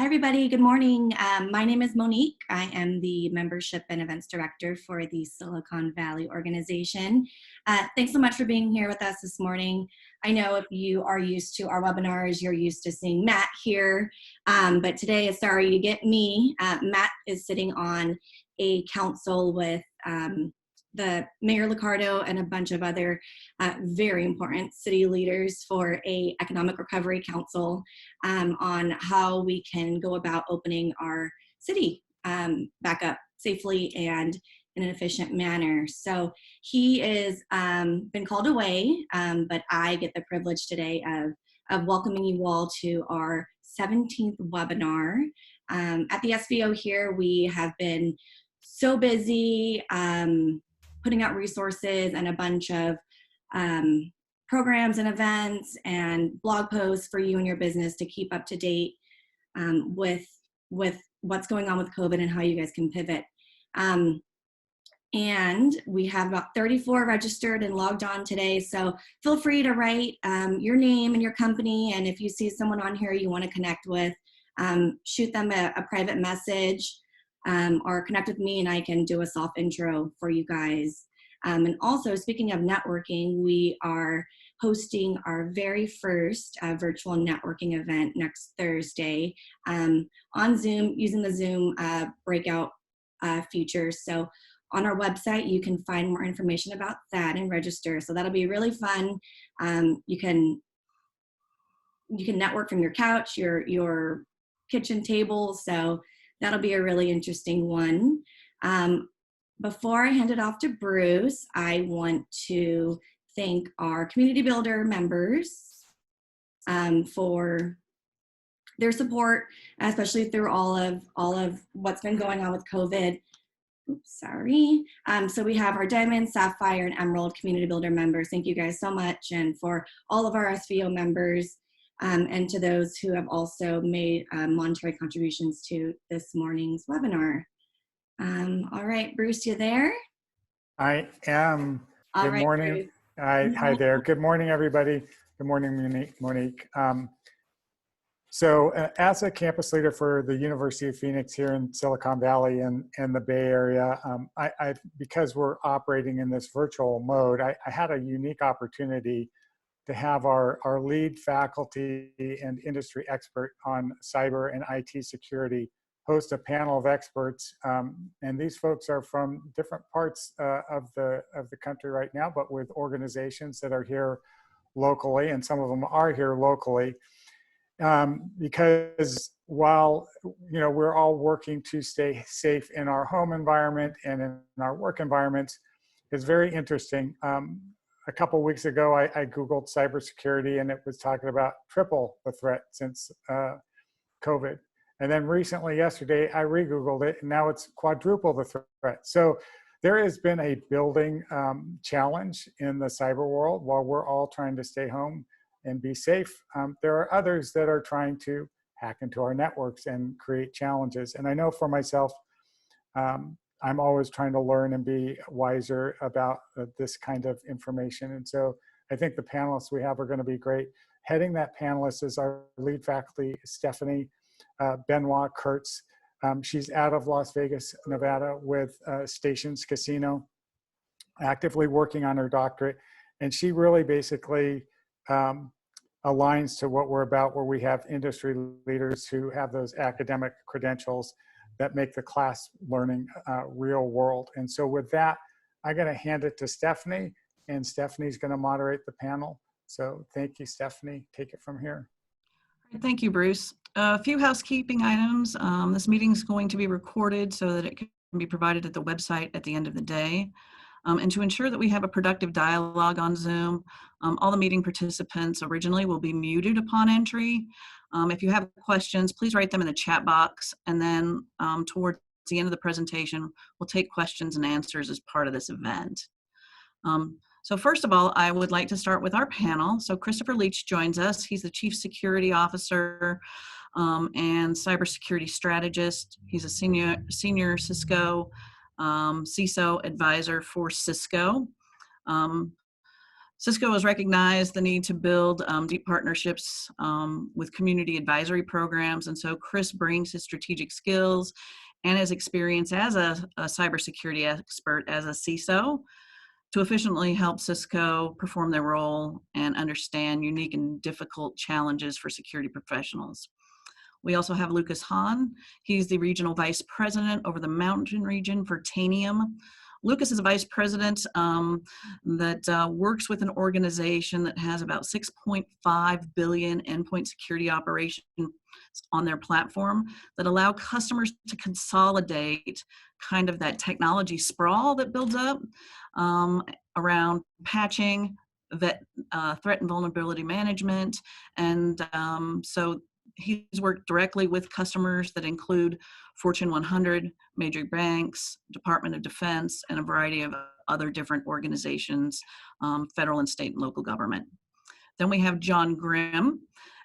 Hi, everybody. Good morning. My name is Monique. I am the Membership and Events Director for the Silicon Valley organization. Thanks so much for being here with us this morning. I know if you are used to our webinars, you're used to seeing Matt here, but today is sorry to get me. Matt is sitting on a council with the Mayor Liccardo and a bunch of other very important city leaders for a economic recovery council on how we can go about opening our city back up safely and in an efficient manner. So he is been called away, but I get the privilege today of welcoming you all to our 17th webinar. At the SVO here, we have been so busy putting out resources and a bunch of programs and events and blog posts for you and your business to keep up to date with what's going on with COVID and how you guys can pivot. And we have about 34 registered and logged on today. So feel free to write your name and your company. And if you see someone on here you want to connect with, shoot them a private message or connect with me and I can do a soft intro for you guys. And also, speaking of networking, we are hosting our very first virtual networking event next Thursday on Zoom, using the Zoom breakout features. So on our website, you can find more information about that and register. So that'll be really fun. You can network from your couch, your kitchen table. So that'll be a really interesting one. Before I hand it off to Bruce, I want to thank our community builder members for their support, especially through all of what's been going on with COVID. Oops, sorry. So we have our Diamond, Sapphire, and Emerald community builder members. Thank you guys so much. And for all of our SVO members and to those who have also made monetary contributions to this morning's webinar. All right, Bruce, you there? I am. All Good right, morning. Hi there. Good morning, everybody. Good morning, Monique. So as a campus leader for the University of Phoenix here in Silicon Valley and the Bay Area, because we're operating in this virtual mode, I had a unique opportunity to have our lead faculty and industry expert on cyber and IT security host a panel of experts, and these folks are from different parts of the country right now, but with organizations that are here locally, and some of them are here locally, because while we're all working to stay safe in our home environment and in our work environments, it's very interesting. A couple of weeks ago, I Googled cybersecurity, and it was talking about triple the threat since COVID. And then recently, yesterday, I re-Googled it, and now it's quadruple the threat. So there has been a building challenge in the cyber world while we're all trying to stay home and be safe. There are others that are trying to hack into our networks and create challenges. And I know for myself, I'm always trying to learn and be wiser about this kind of information. And so I think the panelists we have are going to be great. Heading that panelist is our lead faculty, Stephanie Benoit Kurtz. She's out of Las Vegas, Nevada with Stations Casino, actively working on her doctorate. And she really basically aligns to what we're about, where we have industry leaders who have those academic credentials that make the class learning real world. And so with that, I'm going to hand it to Stephanie, and Stephanie's going to moderate the panel. So thank you, Stephanie. Take it from here. Thank you, Bruce. A few housekeeping items. This meeting is going to be recorded so that it can be provided at the website at the end of the day. And to ensure that we have a productive dialogue on Zoom, all the meeting participants originally will be muted upon entry. If you have questions, please write them in the chat box, and then towards the end of the presentation, we'll take questions and answers as part of this event. So first of all, I would like to start with our panel. So Christopher Leach joins us. He's the Chief Security Officer and Cybersecurity Strategist. He's a senior Cisco CISO advisor for Cisco. Cisco has recognized the need to build deep partnerships with community advisory programs. And so Chris brings his strategic skills and his experience as a cybersecurity expert, as a CISO, to efficiently help Cisco perform their role and understand unique and difficult challenges for security professionals. We also have Lucas Hahn. He's the Regional Vice President over the Mountain Region for Tanium. Lucas is a vice president that works with an organization that has about 6.5 billion endpoint security operations on their platform that allow customers to consolidate kind of that technology sprawl that builds up around patching, threat and vulnerability management. And so he's worked directly with customers that include Fortune 100, major banks, Department of Defense, and a variety of other different organizations, federal and state and local government. Then we have John Grimm,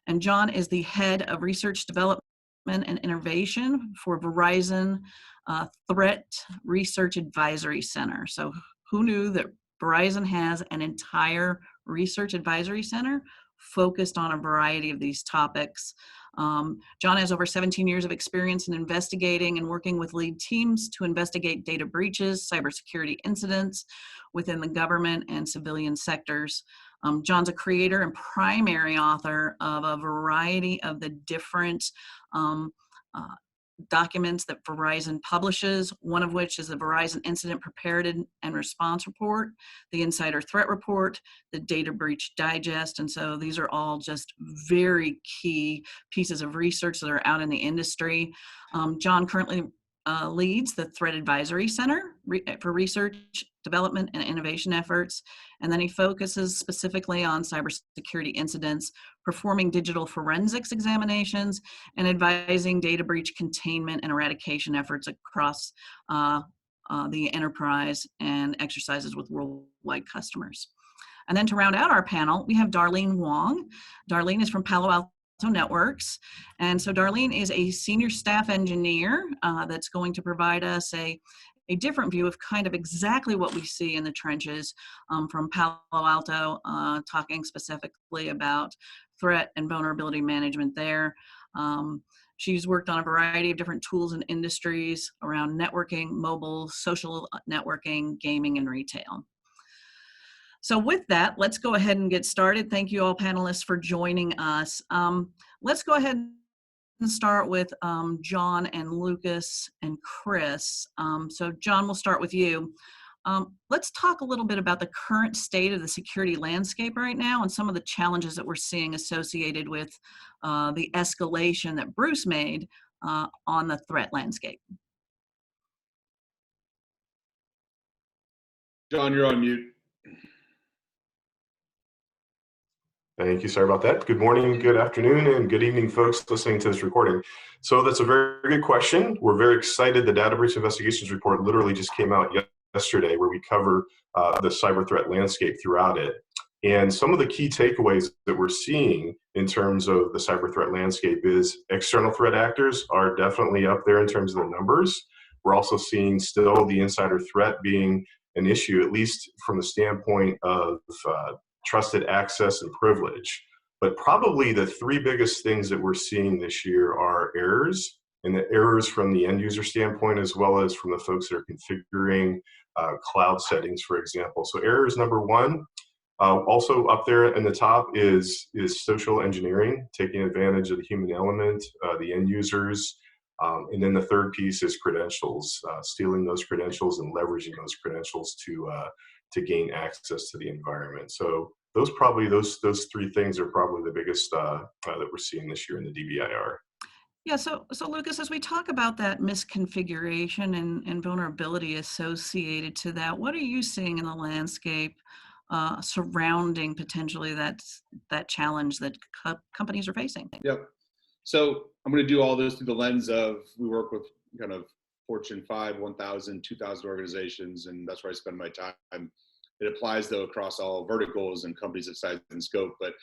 and John is the head of research development and innovation for Verizon Threat Research Advisory Center. So who knew that Verizon has an entire research advisory center focused on a variety of these topics? John has over 17 years of experience in investigating and working with lead teams to investigate data breaches, cybersecurity incidents within the government and civilian sectors. John's a creator and primary author of a variety of the different documents that Verizon publishes, one of which is the Verizon Incident Preparedness and Response Report, the Insider Threat Report, the Data Breach Digest. And so these are all just very key pieces of research that are out in the industry. John currently leads the Threat Advisory Center for research, development, and innovation efforts. And then he focuses specifically on cybersecurity incidents, performing digital forensics examinations, and advising data breach containment and eradication efforts across the enterprise and exercises with worldwide customers. And then to round out our panel, we have Darlene Wong. Darlene is from Palo Alto Networks. And so Darlene is a senior staff engineer that's going to provide us a different view of kind of exactly what we see in the trenches from Palo Alto, talking specifically about threat and vulnerability management there. She's worked on a variety of different tools and industries around networking, mobile, social networking, gaming, and retail. So with that, let's go ahead and get started. Thank you all panelists for joining us. Let's go ahead and start with John and Lucas and Chris. So John, we'll start with you. Let's talk a little bit about the current state of the security landscape right now and some of the challenges that we're seeing associated with the escalation that Bruce made on the threat landscape. John, you're on mute. Thank you. Sorry about that. Good morning, good afternoon, and good evening, folks listening to this recording. So that's a very good question. We're very excited. The Data Breach Investigations Report literally just came out yesterday, where we cover the cyber threat landscape throughout it. And some of the key takeaways that we're seeing in terms of the cyber threat landscape is external threat actors are definitely up there in terms of the numbers. We're also seeing still the insider threat being an issue, at least from the standpoint of trusted access and privilege. But probably the three biggest things that we're seeing this year are errors, and the errors from the end user standpoint, as well as from the folks that are configuring cloud settings, for example. So errors number one. Also up there in the top is social engineering, taking advantage of the human element, the end users. And then the third piece is credentials, stealing those credentials and leveraging those credentials to gain access to the environment. So those three things are probably the biggest that we're seeing this year in the DBIR. Yeah, so Lucas, as we talk about that misconfiguration and vulnerability associated to that, what are you seeing in the landscape surrounding potentially that challenge that companies are facing? Yep. So I'm going to do all this through the lens of, we work with kind of Fortune 5, 1,000, 2,000 organizations, and that's where I spend my time. It applies, though, across all verticals and companies of size and scope. But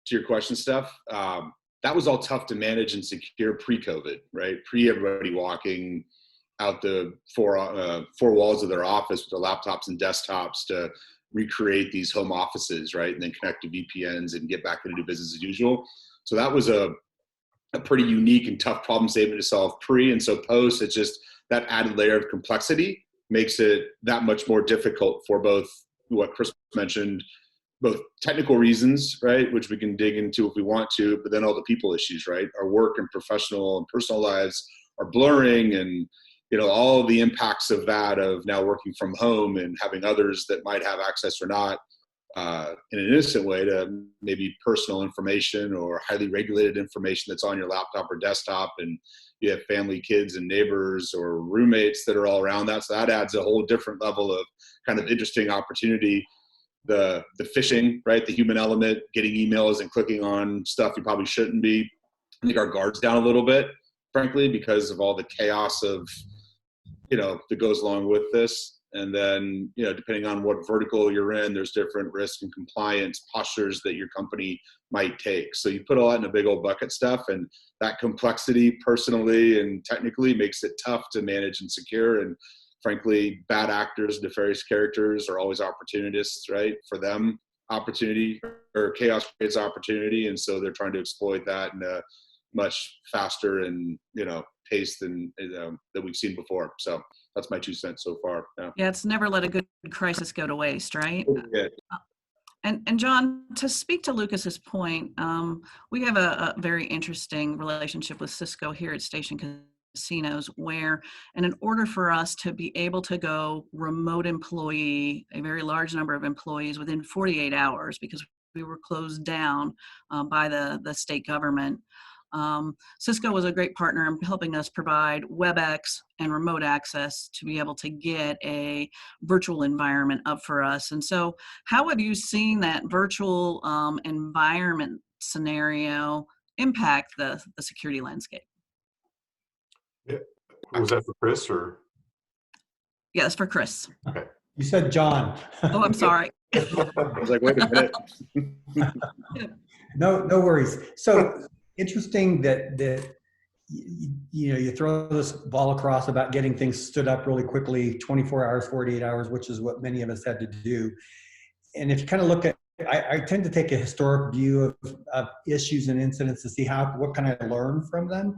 to your question, Steph, that was all tough to manage and secure pre-COVID, right? Everybody walking out the four walls of their office with their laptops and desktops to recreate these home offices, right? And then connect to VPNs and get back into business as usual. So that was a pretty unique and tough problem statement to solve pre. And so post, it's just that added layer of complexity makes it that much more difficult for both what Chris mentioned, both technical reasons, right, which we can dig into if we want to, but then all the people issues, right? Our work and professional and personal lives are blurring, and all of the impacts of that, of now working from home and having others that might have access or not in an innocent way to maybe personal information or highly regulated information that's on your laptop or desktop, and you have family, kids, and neighbors or roommates that are all around that. So that adds a whole different level of kind of interesting opportunity. The phishing, right? The human element, getting emails and clicking on stuff you probably shouldn't be. I think our guard's down a little bit, frankly, because of all the chaos of, that goes along with this. And then, depending on what vertical you're in, there's different risk and compliance postures that your company might take. So you put all that in a big old bucket stuff, and that complexity personally and technically makes it tough to manage and secure. And frankly, bad actors, nefarious characters are always opportunists, right? For them, opportunity or chaos creates opportunity. And so they're trying to exploit that in a much faster and, pace than that we've seen before. So that's my 2 cents so far. Yeah, it's never let a good crisis go to waste, right? Yeah. And John, to speak to Lucas's point, we have a very interesting relationship with Cisco here at Station Casinos, where, and in order for us to be able to go remote employee, a very large number of employees within 48 hours, because we were closed down by the state government. Cisco was a great partner in helping us provide WebEx and remote access to be able to get a virtual environment up for us. And so how have you seen that virtual environment scenario impact the security landscape? Yeah. Was that for Chris or? Yeah, that's for Chris. Okay. You said John. Oh, I'm sorry. I was like, wait a minute. No worries. So interesting that you throw this ball across about getting things stood up really quickly, 24 hours, 48 hours, which is what many of us had to do. And if you kind of look at, I tend to take a historic view of issues and incidents to see what can I learn from them.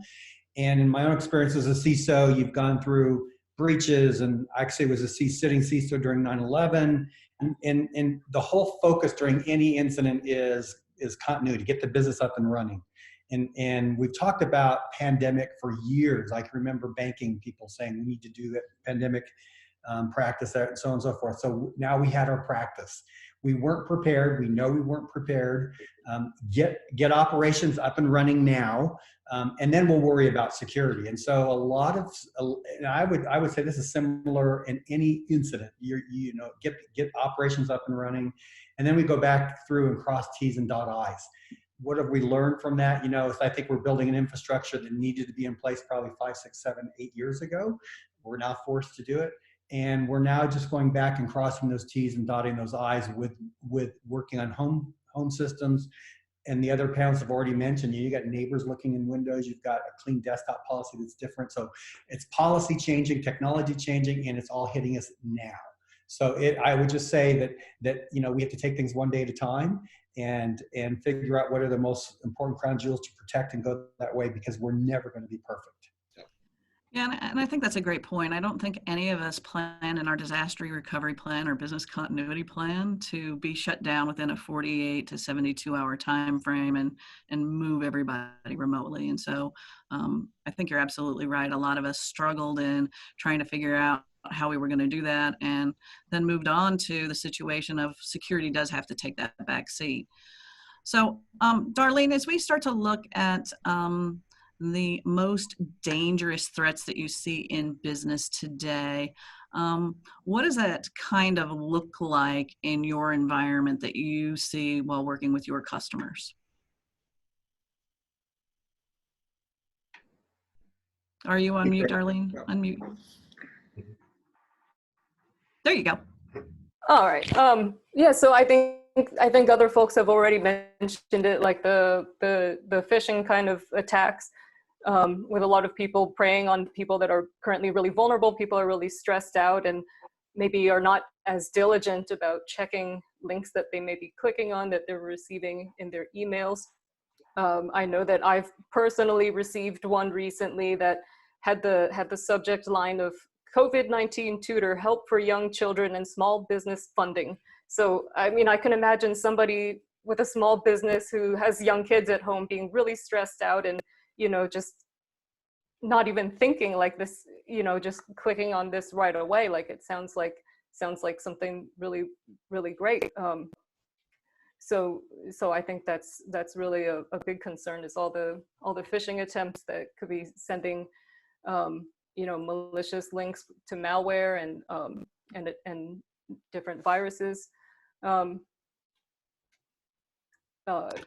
And in my own experience as a CISO, you've gone through breaches, and actually was a sitting CISO during 9/11. And the whole focus during any incident is continuity, get the business up and running. And we've talked about pandemic for years. I can remember banking people saying we need to do that pandemic practice, and so on and so forth. So now we had our practice. We weren't prepared. We know we weren't prepared. Get operations up and running now, and then we'll worry about security. And so and I would say this is similar in any incident. Get operations up and running, and then we go back through and cross T's and dot I's. What have we learned from that? I think we're building an infrastructure that needed to be in place probably 5, 6, 7, 8 years ago. We're now forced to do it. And we're now just going back and crossing those T's and dotting those I's with working on home systems. And the other panels have already mentioned, you got neighbors looking in windows, you've got a clean desktop policy that's different. So it's policy changing, technology changing, and it's all hitting us now. So I would just say that we have to take things one day at a time and figure out what are the most important crown jewels to protect and go that way, because we're never going to be perfect. Yeah, and I think that's a great point. I don't think any of us plan in our disaster recovery plan or business continuity plan to be shut down within a 48 to 72 hour time frame and move everybody remotely. And so I think you're absolutely right. A lot of us struggled in trying to figure out how we were going to do that, and then moved on to the situation of security does have to take that back seat. So Darlene, as we start to look at the most dangerous threats that you see in business today, what does that kind of look like in your environment that you see while working with your customers? Are you on mute, Darlene? Unmute. There you go. All right. Yeah. So I think other folks have already mentioned it, like the phishing kind of attacks, with a lot of people preying on people that are currently really vulnerable. People are really stressed out, and maybe are not as diligent about checking links that they may be clicking on that they're receiving in their emails. I know that I've personally received one recently that had the subject line of COVID-19 tutor help for young children and small business funding. So, I mean, I can imagine somebody with a small business who has young kids at home being really stressed out and, you know, just not even thinking like this, you know, just clicking on this right away. Like it sounds like something really, really great. So I think that's really a big concern, is all the phishing attempts that could be sending, you know, malicious links to malware and different viruses.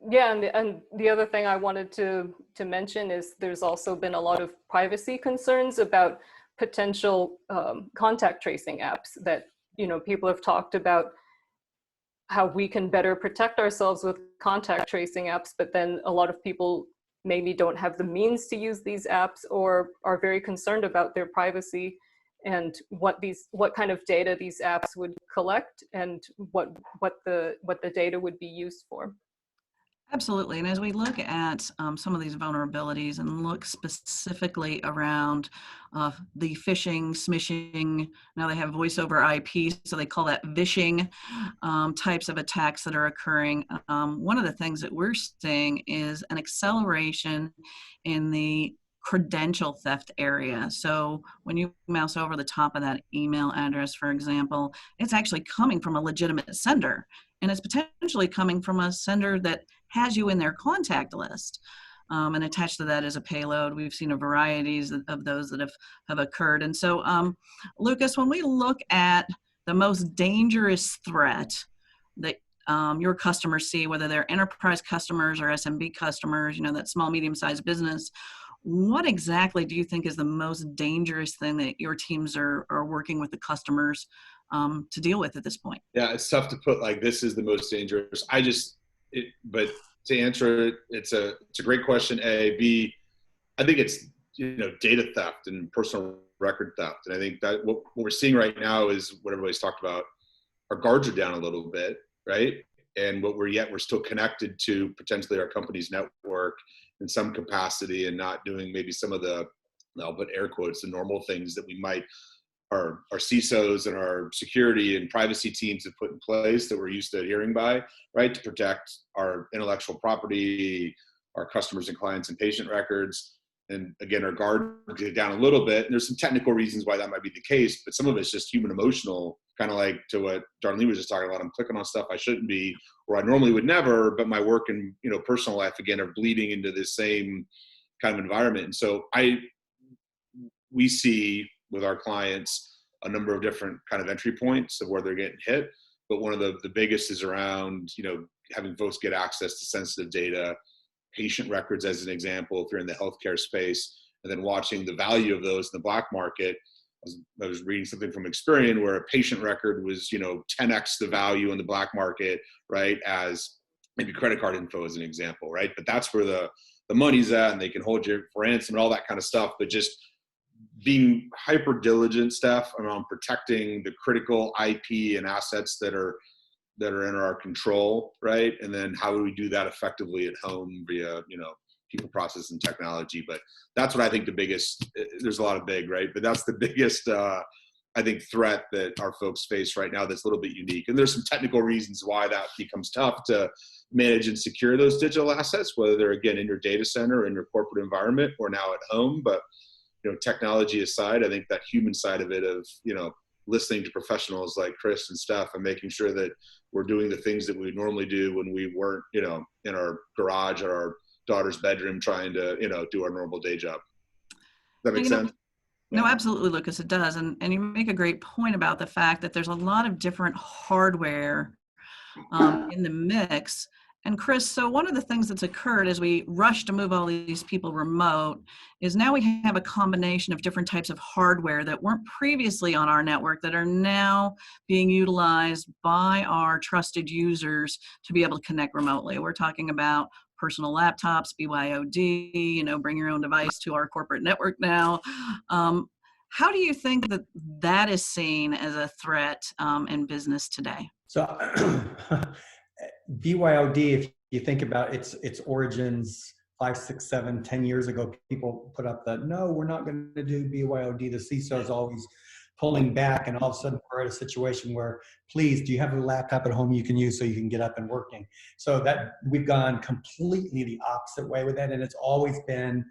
Yeah, and the other thing I wanted to mention is there's also been a lot of privacy concerns about potential contact tracing apps that, you know, people have talked about how we can better protect ourselves with contact tracing apps, but then a lot of people maybe don't have the means to use these apps or are very concerned about their privacy and what kind of data these apps would collect and what the data would be used for. Absolutely. And as we look at some of these vulnerabilities and look specifically around the phishing, smishing, now they have voice over IP, so they call that vishing types of attacks that are occurring. One of the things that we're seeing is an acceleration in the credential theft area. So when you mouse over the top of that email address, for example, it's actually coming from a legitimate sender. And it's potentially coming from a sender that has you in their contact list. And attached to that is a payload. We've seen a varieties of those that have occurred. And so, Lucas, when we look at the most dangerous threat that your customers see, whether they're enterprise customers or SMB customers, you know, that small, medium-sized business, what exactly do you think is the most dangerous thing that your teams are working with the customers to deal with at this point? Yeah, it's tough to put like this is the most dangerous. But to answer it, it's a great question. A, B, I think it's, you know, data theft and personal record theft. And I think that what we're seeing right now is what everybody's talked about. Our guards are down a little bit, right? And we're still connected to potentially our company's network in some capacity and not doing maybe some of the, I'll put air quotes, the normal things that we might, our CISOs and our security and privacy teams have put in place that we're used to adhering by, right, to protect our intellectual property, our customers and clients and patient records. And again, our guard get down a little bit. And there's some technical reasons why that might be the case, but some of it's just human emotional, kind of like to what Darlene was just talking about. I'm clicking on stuff I shouldn't be, or I normally would never, but my work and, you know, personal life again are bleeding into this same kind of environment. And so we see with our clients a number of different kind of entry points of where they're getting hit. But one of the biggest is around, you know, having folks get access to sensitive data, patient records as an example, if you're in the healthcare space, and then watching the value of those in the black market. I was reading something from Experian where a patient record was, you know, 10x the value in the black market, right, as maybe credit card info as an example, right? But that's where the money's at, and they can hold you for ransom and all that kind of stuff. But just being hyper diligent, Steph, around protecting the critical IP and assets that are in our control, right? And then how do we do that effectively at home via, you know, people, process, and technology? But that's what I think the biggest, there's a lot of big, right? But that's the biggest, I think, threat that our folks face right now that's a little bit unique. And there's some technical reasons why that becomes tough to manage and secure those digital assets, whether they're, again, in your data center, in your corporate environment, or now at home. But, you know, technology aside, I think that human side of it, of, you know, listening to professionals like Chris and Steph and making sure that we're doing the things that we normally do when we weren't, you know, in our garage or our daughter's bedroom trying to, you know, do our normal day job. Does that make sense? No, absolutely, Lucas, it does. And you make a great point about the fact that there's a lot of different hardware in the mix. And Chris, so one of the things that's occurred as we rush to move all these people remote is now we have a combination of different types of hardware that weren't previously on our network that are now being utilized by our trusted users to be able to connect remotely. We're talking about personal laptops, BYOD, you know, bring your own device to our corporate network now. How do you think that that is seen as a threat in business today? So BYOD, if you think about its origins 5, 6, 7, 10 years ago, people put up the, no, we're not going to do BYOD. The CISO is always pulling back, and all of a sudden we're at a situation where, please, do you have a laptop at home you can use so you can get up and working? So that we've gone completely the opposite way with that, and it's always been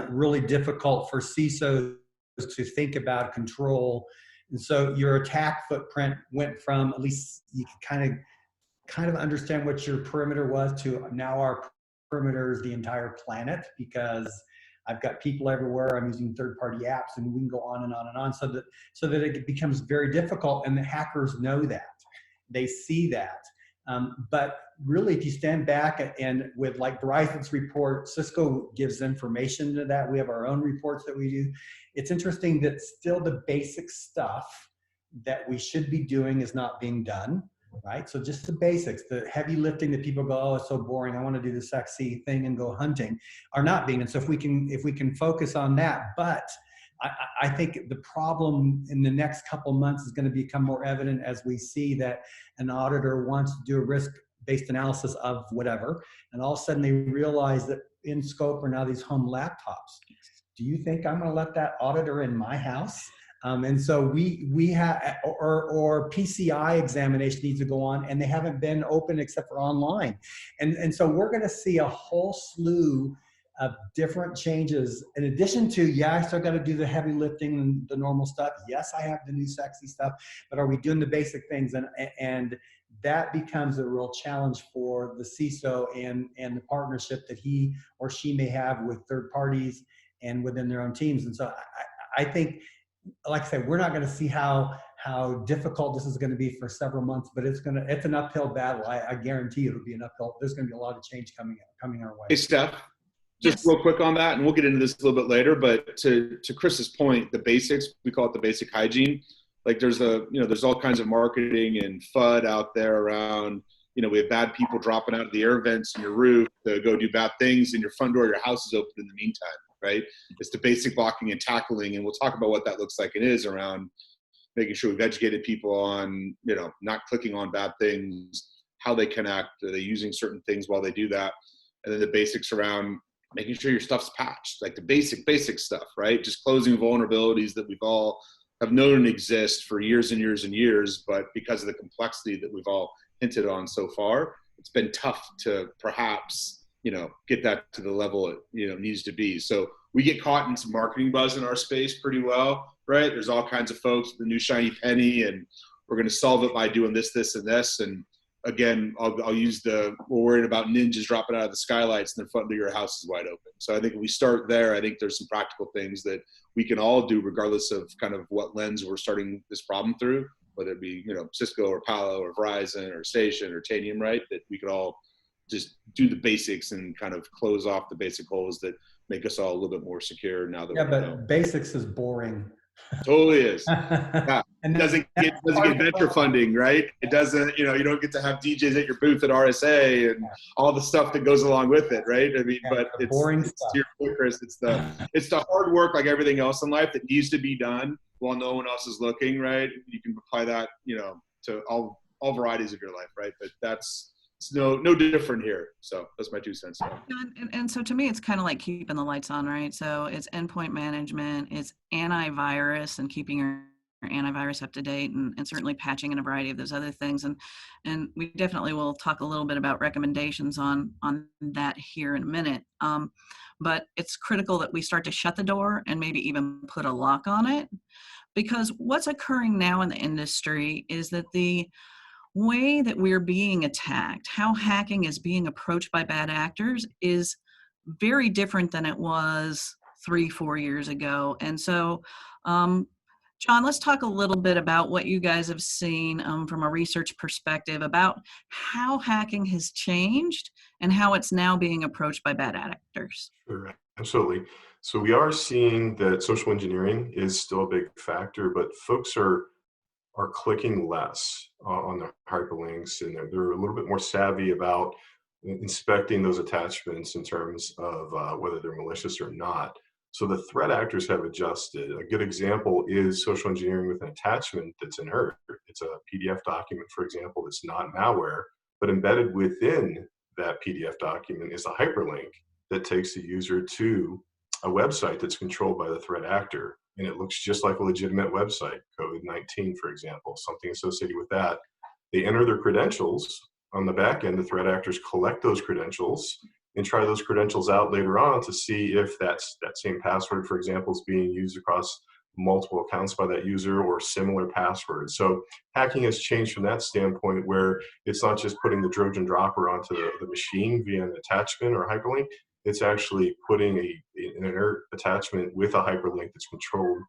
really difficult for CISOs to think about control. And so your attack footprint went from, at least you can kind of understand what your perimeter was, to now our perimeter is the entire planet, because I've got people everywhere. I'm using third-party apps, and we can go on and on and on, so that it becomes very difficult. And the hackers know that, they see that. But really, if you stand back and with like Verizon's report, Cisco gives information to that. We have our own reports that we do. It's interesting that still the basic stuff that we should be doing is not being done. Right? So just the basics, the heavy lifting that people go, oh, it's so boring, I want to do the sexy thing and go hunting, are not being. And so if we can focus on that, but I think the problem in the next couple months is going to become more evident as we see that an auditor wants to do a risk-based analysis of whatever, and all of a sudden they realize that in scope are now these home laptops. Do you think I'm going to let that auditor in my house? And so we have, or PCI examination needs to go on, and they haven't been open except for online. And so we're going to see a whole slew of different changes. In addition to, yeah, I still got to do the heavy lifting and the normal stuff. Yes, I have the new sexy stuff, but are we doing the basic things? And that becomes a real challenge for the CISO and the partnership that he or she may have with third parties and within their own teams. And so I think, like I said, we're not going to see how difficult this is going to be for several months, but it's an uphill battle. I guarantee it'll be an uphill. There's going to be a lot of change coming our way. Hey, Steph, just Yes. real quick on that, and we'll get into this a little bit later, but to Chris's point, the basics, we call it the basic hygiene. Like there's all kinds of marketing and FUD out there around, we have bad people dropping out of the air vents in your roof to go do bad things, and your front door, your house is open in the meantime. Right? It's the basic blocking and tackling, and we'll talk about what that looks like. It is around making sure we've educated people on, not clicking on bad things, how they connect, are they using certain things while they do that, and then the basics around making sure your stuff's patched, like the basic stuff, right? Just closing vulnerabilities that we've all have known exist for years and years and years, but because of the complexity that we've all hinted on so far, it's been tough to perhaps get that to the level it, needs to be. So we get caught in some marketing buzz in our space pretty well, right? There's all kinds of folks with the new shiny penny, and we're going to solve it by doing this, this, and this. And again, I'll use we're worried about ninjas dropping out of the skylights and the front of your house is wide open. So I think if we start there, I think there's some practical things that we can all do regardless of kind of what lens we're starting this problem through, whether it be, Cisco or Palo or Verizon or Station or Tanium, right? That we could all just do the basics and kind of close off the basic holes that make us all a little bit more secure now that yeah, but basics is boring. Totally is. Yeah. And it doesn't get venture funding, right? It doesn't, you don't get to have DJs at your booth at RSA and all the stuff that goes along with it, right? I mean, but it's boring it's stuff. To your point, Chris, it's the hard work like everything else in life that needs to be done while no one else is looking, right? You can apply that, to all varieties of your life, right? But it's no different here. So that's my 2 cents. And so to me, it's kind of like keeping the lights on, right? So it's endpoint management, it's antivirus and keeping your antivirus up to date, and certainly patching and a variety of those other things. And we definitely will talk a little bit about recommendations on that here in a minute. But it's critical that we start to shut the door and maybe even put a lock on it, because what's occurring now in the industry is that the way that we're being attacked, how hacking is being approached by bad actors, is very different than it was 3-4 years ago. And so, John, let's talk a little bit about what you guys have seen from a research perspective about how hacking has changed and how it's now being approached by bad actors. Sure, absolutely. So we are seeing that social engineering is still a big factor, but folks are clicking less on the hyperlinks, and they're a little bit more savvy about inspecting those attachments in terms of whether they're malicious or not. So the threat actors have adjusted. A good example is social engineering with an attachment that's inert. It's a PDF document, for example, that's not malware, but embedded within that PDF document is a hyperlink that takes the user to a website that's controlled by the threat actor. And it looks just like a legitimate website, COVID-19, for example, something associated with that. They enter their credentials. On the back end, the threat actors collect those credentials and try those credentials out later on to see if that same password, for example, is being used across multiple accounts by that user or similar passwords. So hacking has changed from that standpoint, where it's not just putting the Trojan dropper onto the machine via an attachment or hyperlink. It's actually putting an inert attachment with a hyperlink that's controlled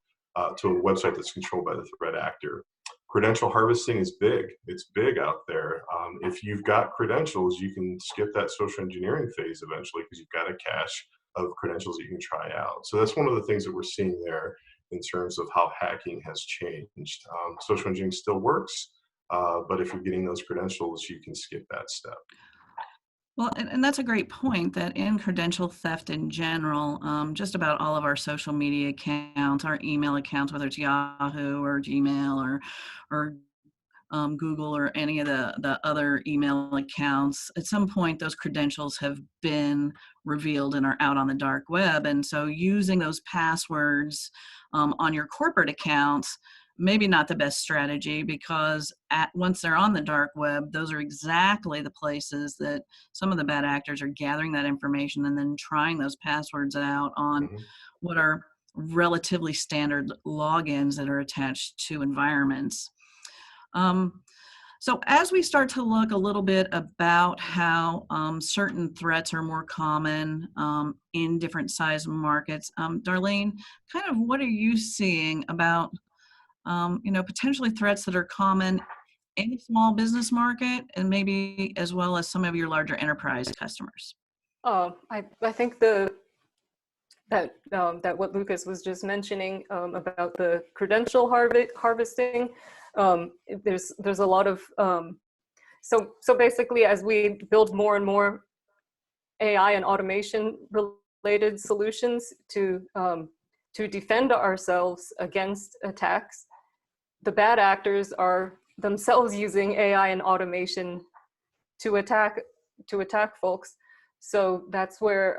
to a website that's controlled by the threat actor. Credential harvesting is big. It's big out there. If you've got credentials, you can skip that social engineering phase eventually because you've got a cache of credentials that you can try out. So that's one of the things that we're seeing there in terms of how hacking has changed. Social engineering still works, but if you're getting those credentials, you can skip that step. Well, and that's a great point, that in credential theft in general, just about all of our social media accounts, our email accounts, whether it's Yahoo or Gmail or Google or any of the other email accounts, at some point those credentials have been revealed and are out on the dark web. And so using those passwords on your corporate accounts, maybe not the best strategy, because once they're on the dark web, those are exactly the places that some of the bad actors are gathering that information and then trying those passwords out on what are relatively standard logins that are attached to environments. So as we start to look a little bit about how certain threats are more common in different size markets, Darlene, kind of what are you seeing about potentially threats that are common in the small business market, and maybe as well as some of your larger enterprise customers? I think that what Lucas was just mentioning about the credential harvesting. There's a lot of so basically, as we build more and more AI and automation related solutions to defend ourselves against attacks, the bad actors are themselves using AI and automation to attack folks. So that's where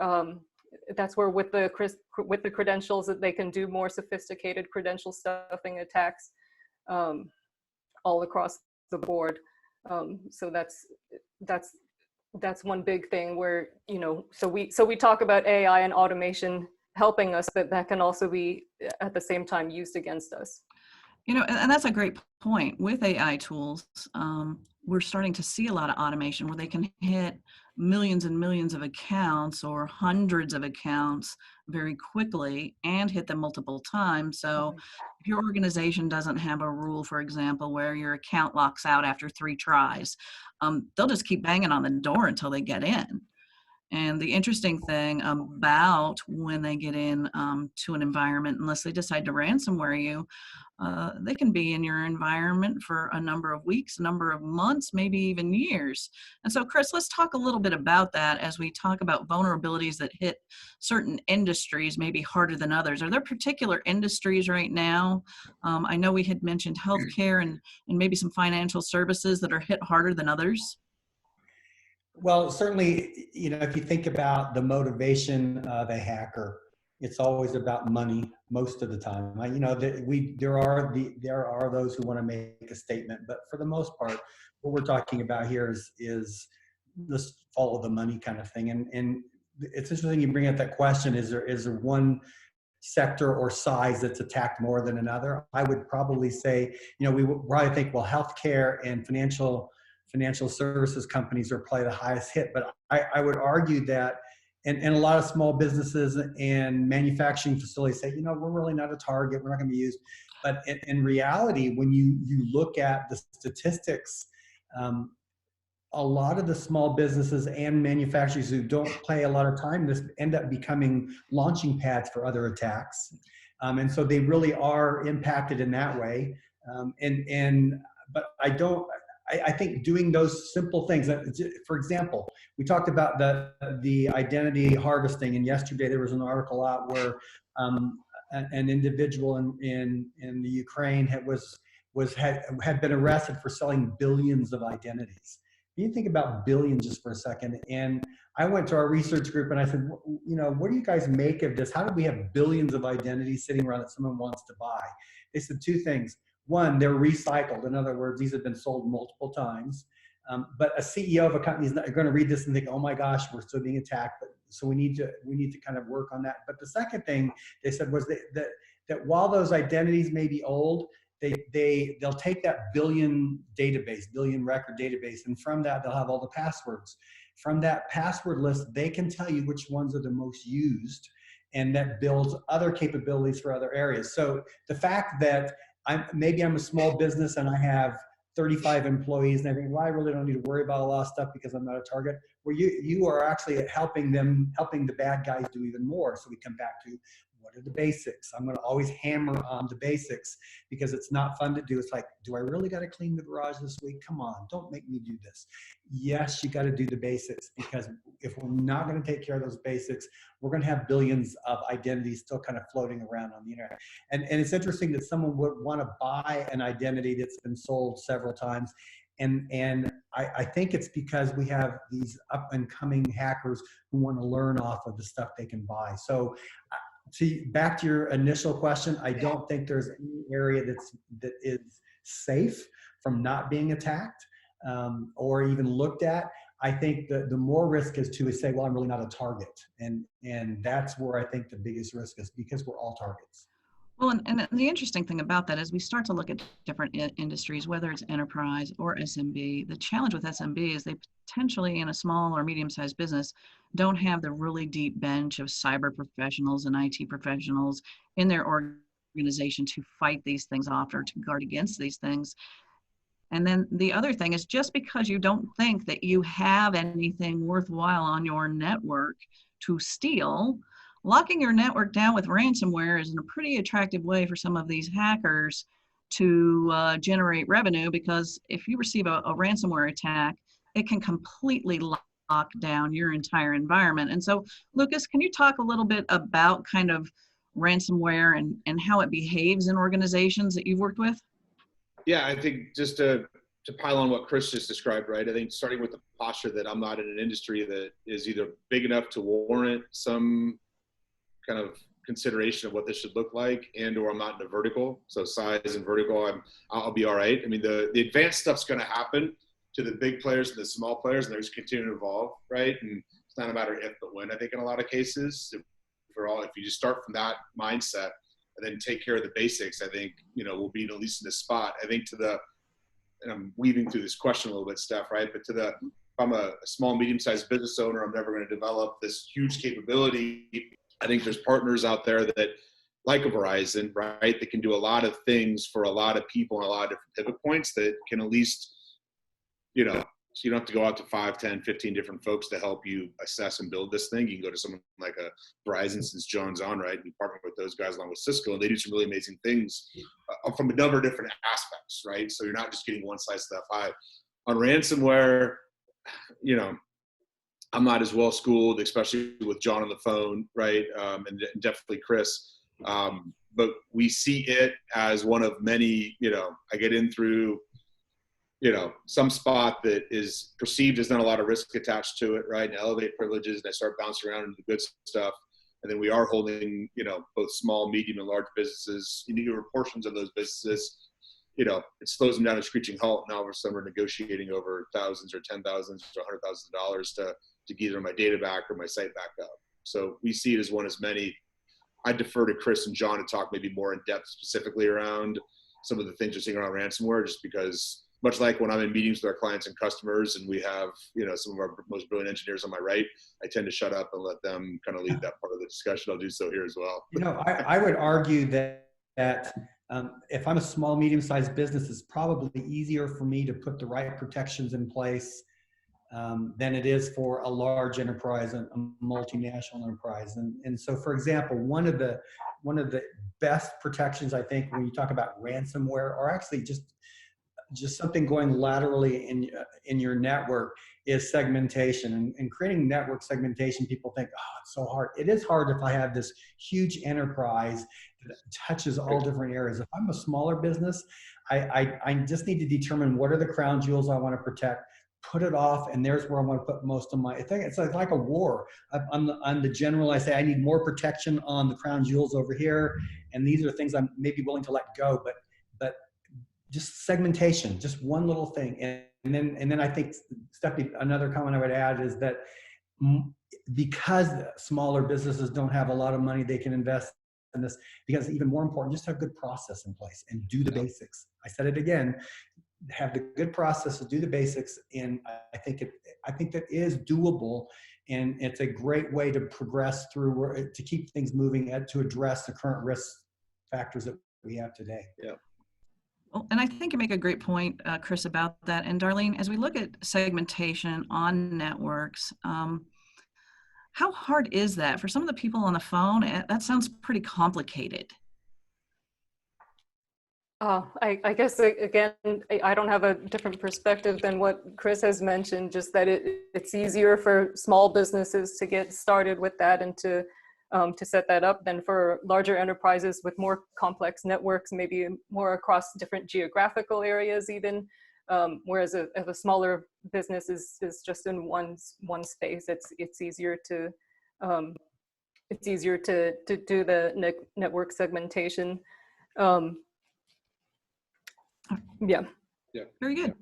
with the credentials that they can do more sophisticated credential stuffing attacks all across the board. So that's one big thing where, so we talk about AI and automation helping us, but that can also be at the same time used against us. And that's a great point. With AI tools, we're starting to see a lot of automation where they can hit millions and millions of accounts or hundreds of accounts very quickly and hit them multiple times. So if your organization doesn't have a rule, for example, where your account locks out after 3 tries, they'll just keep banging on the door until they get in. And the interesting thing about when they get in to an environment, unless they decide to ransomware you, they can be in your environment for a number of weeks, a number of months, maybe even years. And so, Chris, let's talk a little bit about that as we talk about vulnerabilities that hit certain industries maybe harder than others. Are there particular industries right now? I know we had mentioned healthcare and maybe some financial services that are hit harder than others. Well, certainly, if you think about the motivation of a hacker, it's always about money most of the time. There are those who want to make a statement, but for the most part, what we're talking about here is this follow the money kind of thing. And it's interesting you bring up that question: is there one sector or size that's attacked more than another? I would probably say, we would probably think, well, healthcare and financial services companies are probably the highest hit, but I would argue that, and a lot of small businesses and manufacturing facilities say, we're really not a target, we're not going to be used. But in reality, when you look at the statistics, a lot of the small businesses and manufacturers who don't pay a lot of time, this end up becoming launching pads for other attacks. And so they really are impacted in that way. But I think doing those simple things, for example, we talked about the identity harvesting, and yesterday there was an article out where an individual in the Ukraine had been arrested for selling billions of identities. You think about billions just for a second. And I went to our research group and I said, what do you guys make of this? How do we have billions of identities sitting around that someone wants to buy? They said two things. One, they're recycled. In other words, these have been sold multiple times. But a CEO of a company is not going to read this and think, oh my gosh, we're still being attacked. But so we need to kind of work on that. But the second thing they said was that while those identities may be old, they'll take that billion record database, and from that they'll have all the passwords. From that password list, they can tell you which ones are the most used, and that builds other capabilities for other areas. So the fact that maybe I'm a small business and I have 35 employees and I think, well, I really don't need to worry about a lot of stuff because I'm not a target. Well, you are actually helping the bad guys do even more. So we come back to, what are the basics? I'm going to always hammer on the basics because it's not fun to do. It's like, do I really got to clean the garage this week? Come on, don't make me do this. Yes, you got to do the basics, because if we're not going to take care of those basics, we're going to have billions of identities still kind of floating around on the internet. And it's interesting that someone would want to buy an identity that's been sold several times. And I think it's because we have these up and coming hackers who want to learn off of the stuff they can buy. So back to your initial question, I don't think there's any area that is safe from not being attacked or even looked at. I think the more risk is to say, well, I'm really not a target. And that's where I think the biggest risk is, because we're all targets. Well, and the interesting thing about that is we start to look at different industries, whether it's enterprise or SMB. The challenge with SMB is they potentially, in a small or medium-sized business, don't have the really deep bench of cyber professionals and IT professionals in their organization to fight these things off or to guard against these things. And then the other thing is, just because you don't think that you have anything worthwhile on your network to steal, locking your network down with ransomware is a pretty attractive way for some of these hackers to generate revenue, because if you receive a ransomware attack, it can completely lock down your entire environment. And so, Lucas, can you talk a little bit about kind of ransomware and how it behaves in organizations that you've worked with? Yeah, I think just to pile on what Chris just described, right? I think starting with the posture that I'm not in an industry that is either big enough to warrant some kind of consideration of what this should look like, and or I'm not in a vertical. So size and vertical, I'll be all right. I mean, the advanced stuff's going to happen to the big players and the small players, and they're just continuing to evolve, right? And it's not a matter of if but when. I think in a lot of cases, if you just start from that mindset and then take care of the basics, I think, we'll be at least in this spot. I think and I'm weaving through this question a little bit, Steph, right? But if I'm a small, medium-sized business owner, I'm never going to develop this huge capability. I think there's partners out there that, like a Verizon, right, that can do a lot of things for a lot of people and a lot of different pivot points that can at least, so you don't have to go out to 5, 10, 15 different folks to help you assess and build this thing. You can go to someone like a Verizon, since John's on, right? We partner with those guys along with Cisco, and they do some really amazing things from a number of different aspects, right? So you're not just getting one slice of that pie. On ransomware, I'm not as well schooled, especially with John on the phone, right? And definitely Chris. But we see it as one of many, I get in through, some spot that is perceived as not a lot of risk attached to it, right? And elevate privileges, and I start bouncing around into the good stuff. And then we are holding, both small, medium, and large businesses, or portions of those businesses. It slows them down to a screeching halt. Now all of a sudden we're negotiating over thousands or $10,000 or $100,000 to get either my data back or my site back up. So we see it as one as many. I defer to Chris and John to talk maybe more in depth specifically around some of the things we're seeing around ransomware, just because much like when I'm in meetings with our clients and customers and we have, some of our most brilliant engineers on my right, I tend to shut up and let them kind of lead that part of the discussion. I'll do so here as well. I would argue that if I'm a small, medium-sized business, it's probably easier for me to put the right protections in place than it is for a large enterprise and a multinational enterprise. And so, for example, one of the best protections, I think, when you talk about ransomware, or actually just just something going laterally in your network is segmentation. And creating network segmentation, people think, oh, it's so hard. It is hard if I have this huge enterprise that touches all different areas. If I'm a smaller business, I just need to determine what are the crown jewels I want to protect, put it off, and there's where I want to put most of my, I think it's like a war. I'm the general. I say I need more protection on the crown jewels over here, and these are things I'm maybe willing to let go, but just segmentation, just one little thing. And then I think, Stephanie, another comment I would add is that because smaller businesses don't have a lot of money they can invest in this, because even more important, just have good process in place and do the basics. I said it again, have the good process to do the basics. And I think that is doable. And it's a great way to progress through, to keep things moving, to address the current risk factors that we have today. Yeah. Well, and I think you make a great point, Chris, about that. And Darlene, as we look at segmentation on networks, how hard is that for some of the people on the phone? That sounds pretty complicated. I guess, again, I don't have a different perspective than what Chris has mentioned, just that it's easier for small businesses to get started with that and to set that up than for larger enterprises with more complex networks, maybe more across different geographical areas even. Whereas if a smaller business is just in one space, it's easier to do the network segmentation. Yeah. Very good.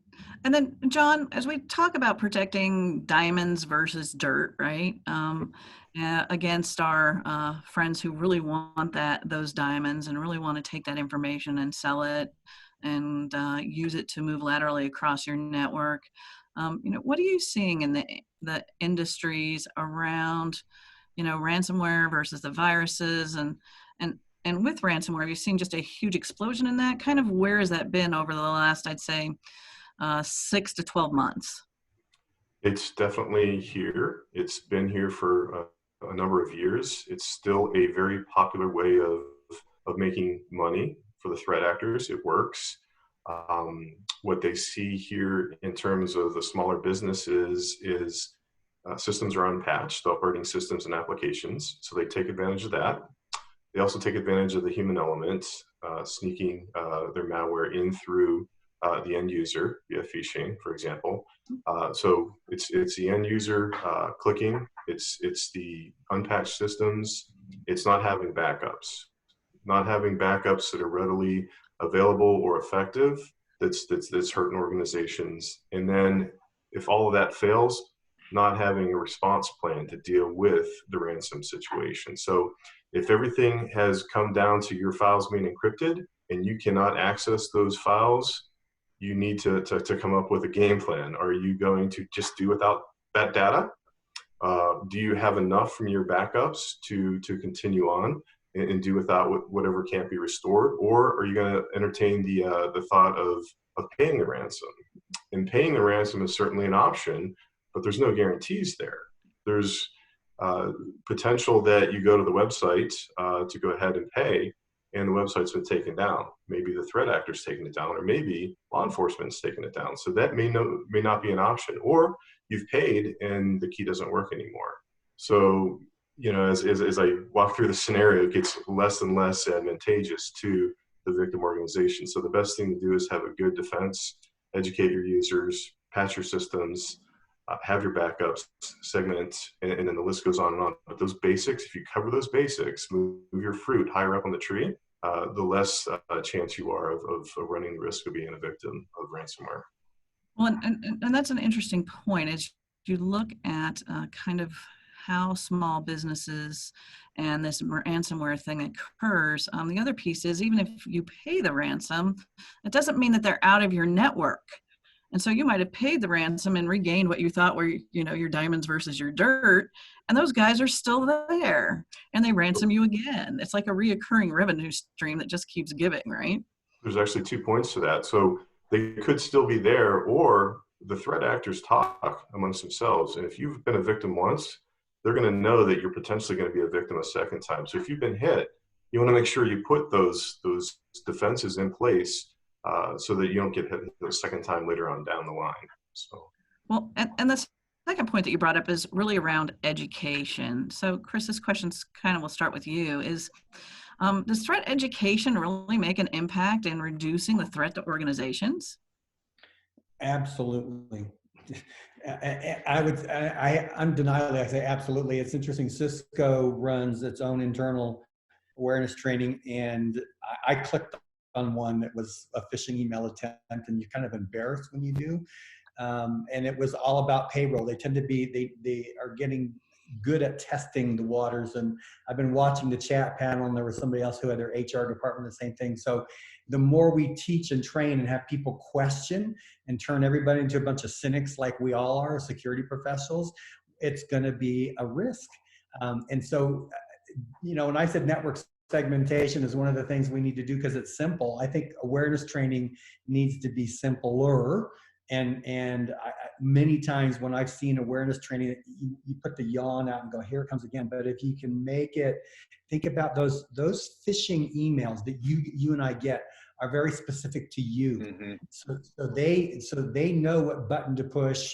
And then, John, as we talk about protecting diamonds versus dirt, right, against our friends who really want those diamonds and really want to take that information and sell it and use it to move laterally across your network, what are you seeing in the industries around, ransomware versus the viruses and with ransomware, have you seen just a huge explosion in that? Kind of where has that been over the last, I'd say, 6 to 12 months? It's definitely here. It's been here for a number of years. It's still a very popular way of making money for the threat actors. It works. What they see here in terms of the smaller businesses is systems are unpatched, operating systems and applications. So they take advantage of that. They also take advantage of the human element, sneaking their malware in through the end user via phishing, for example. So it's the end user clicking. It's the unpatched systems. It's not having backups that are readily available or effective. That's hurting organizations. And then if all of that fails, not having a response plan to deal with the ransom situation. So if everything has come down to your files being encrypted and you cannot access those files, you need to come up with a game plan. Are you going to just do without that data? Do you have enough from your backups to continue on and do without whatever can't be restored? Or are you going to entertain the thought of paying the ransom? And paying the ransom is certainly an option, but there's no guarantees there. There's potential that you go to the website to go ahead and pay, and the website's been taken down. Maybe the threat actor's taken it down, or maybe law enforcement's taken it down. So that may not be an option. Or you've paid and the key doesn't work anymore. So, as I walk through the scenario, it gets less and less advantageous to the victim organization. So the best thing to do is have a good defense, educate your users, patch your systems, have your backups, segment, and then the list goes on and on. But those basics, if you cover those basics, move your fruit higher up on the tree, the less chance you are of running the risk of being a victim of ransomware. Well, and that's an interesting point. As you look at kind of how small businesses and this ransomware thing occurs, the other piece is even if you pay the ransom, it doesn't mean that they're out of your network. And so you might have paid the ransom and regained what you thought were, your diamonds versus your dirt, and those guys are still there, and they ransom you again. It's like a reoccurring revenue stream that just keeps giving, right? There's actually 2 points to that. So they could still be there, or the threat actors talk amongst themselves. And if you've been a victim once, they're going to know that you're potentially going to be a victim a second time. So if you've been hit, you want to make sure you put those defenses in place so that you don't get hit the second time later on down the line. So. Well, and the second point that you brought up is really around education. So Chris, this question's kind of, we'll start with you, is does threat education really make an impact in reducing the threat to organizations? Absolutely. I undeniably, I say absolutely. It's interesting. Cisco runs its own internal awareness training, and I clicked on one that was a phishing email attempt, and you're kind of embarrassed when you do. And it was all about payroll. They tend to be, they are getting good at testing the waters. And I've been watching the chat panel, and there was somebody else who had their HR department, the same thing. So the more we teach and train and have people question and turn everybody into a bunch of cynics like we all are, security professionals, it's going to be a risk. And so, when I said network segmentation is one of the things we need to do because it's simple, I think awareness training needs to be simpler. And many times when I've seen awareness training, you put the yawn out and go, here it comes again. But if you can make it, think about those phishing emails that you and I get are very specific to you. Mm-hmm. So they know what button to push,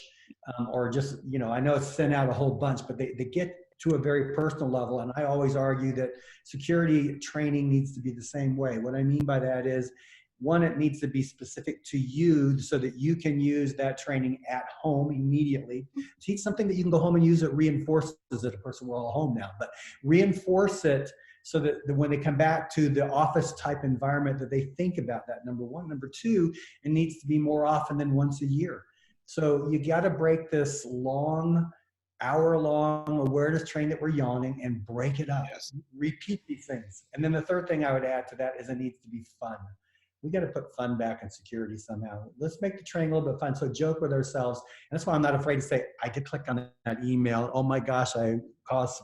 or just, I know it's sent out a whole bunch, but they get to a very personal level. And I always argue that security training needs to be the same way. What I mean by that is, one, it needs to be specific to you so that you can use that training at home immediately. Teach something that you can go home and use. It reinforces it. Of course, we're all home now, but reinforce it so that when they come back to the office type environment, that they think about that, number one. Number two, it needs to be more often than once a year. So you got to break this long, hour-long awareness training that we're yawning and break it up. Yes. Repeat these things. And then the third thing I would add to that is it needs to be fun. We got to put fun back in security somehow. Let's make the training a little bit fun. So joke with ourselves. And that's why I'm not afraid to say, I did click on that email. Oh my gosh, I caused,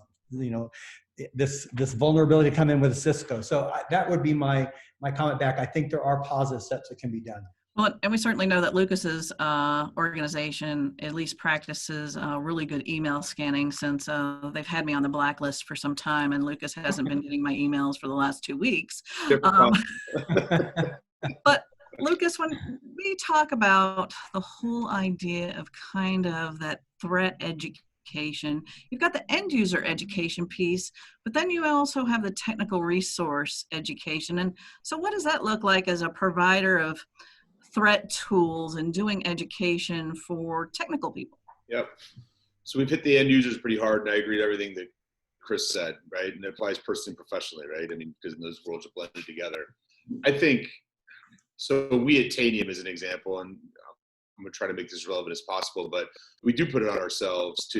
this vulnerability to come in with Cisco. So that would be my comment back. I think there are positive steps that can be done. Well, and we certainly know that Lucas's organization at least practices really good email scanning, since they've had me on the blacklist for some time, and Lucas hasn't been getting my emails for the last 2 weeks. But Lucas, when we talk about the whole idea of kind of that threat education, you've got the end user education piece, but then you also have the technical resource education. And so what does that look like as a provider of threat tools and doing education for technical people? Yep. So we've hit the end users pretty hard, and I agree with everything that Chris said, right? And it applies personally and professionally, right? I mean, because those worlds are blended together. I think, so we at Tanium as an example, and I'm going to try to make this as relevant as possible, but we do put it on ourselves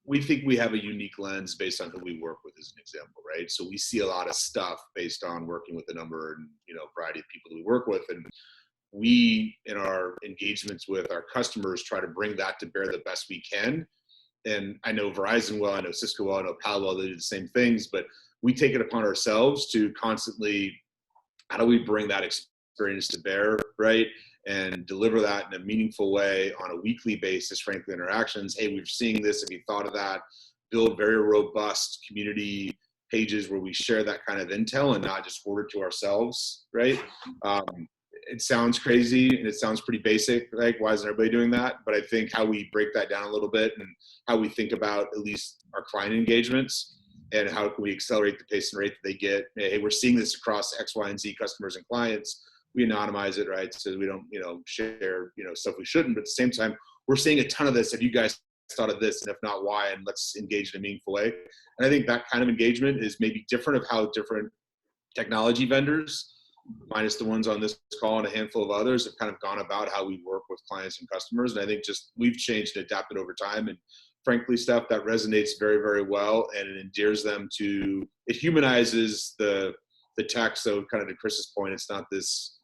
we think we have a unique lens based on who we work with as an example, right? So we see a lot of stuff based on working with a number and, variety of people that we work with. And we, in our engagements with our customers, try to bring that to bear the best we can. And I know Verizon well, I know Cisco well, I know Palo well, they do the same things, but we take it upon ourselves to constantly, how do we bring that experience to bear, right? And deliver that in a meaningful way on a weekly basis, frankly, interactions. Hey, we're seeing this, have you thought of that? Build very robust community pages where we share that kind of intel and not just hoard it to ourselves, right? It sounds crazy and it sounds pretty basic, like why isn't everybody doing that? But I think how we break that down a little bit and how we think about at least our client engagements and how can we accelerate the pace and rate that they get. Hey, we're seeing this across X, Y, and Z customers and clients. We anonymize it, right? So we don't, share, stuff we shouldn't. But at the same time, we're seeing a ton of this. Have you guys thought of this? And if not, why? And let's engage in a meaningful way. And I think that kind of engagement is maybe different of how different technology vendors, minus the ones on this call and a handful of others, have kind of gone about how we work with clients and customers. And I think just we've changed and adapted over time. And frankly, stuff that resonates very, very well, and it endears them to, it humanizes the tech. So kind of to Chris's point, it's not this,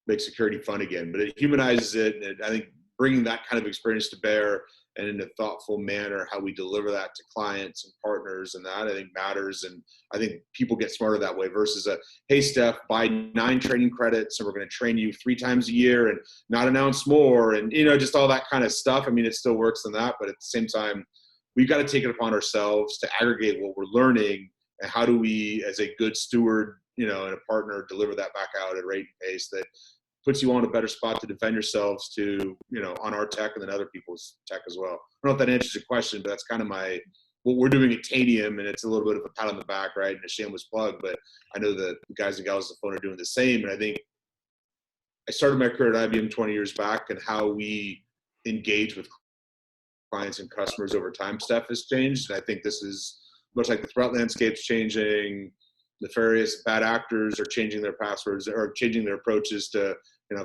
make security fun again, but it humanizes it. And I think bringing that kind of experience to bear and in a thoughtful manner, how we deliver that to clients and partners, and that I think matters. And I think people get smarter that way versus hey, Steph, buy 9 training credits and we're going to train you 3 times a year and not announce more. And, just all that kind of stuff. I mean, it still works in that, but at the same time, we've got to take it upon ourselves to aggregate what we're learning and how do we, as a good steward and a partner deliver that back out at a rate and pace that puts you on a better spot to defend yourselves on our tech and then other people's tech as well. I don't know if that answers your question, but that's kind of what we're doing at Tanium, and it's a little bit of a pat on the back, right, and a shameless plug, but I know the guys and gals on the phone are doing the same. And I think I started my career at IBM 20 years back, and how we engage with clients and customers over time stuff has changed. And I think this is much like the threat landscape's changing. Nefarious bad actors are changing their passwords or changing their approaches to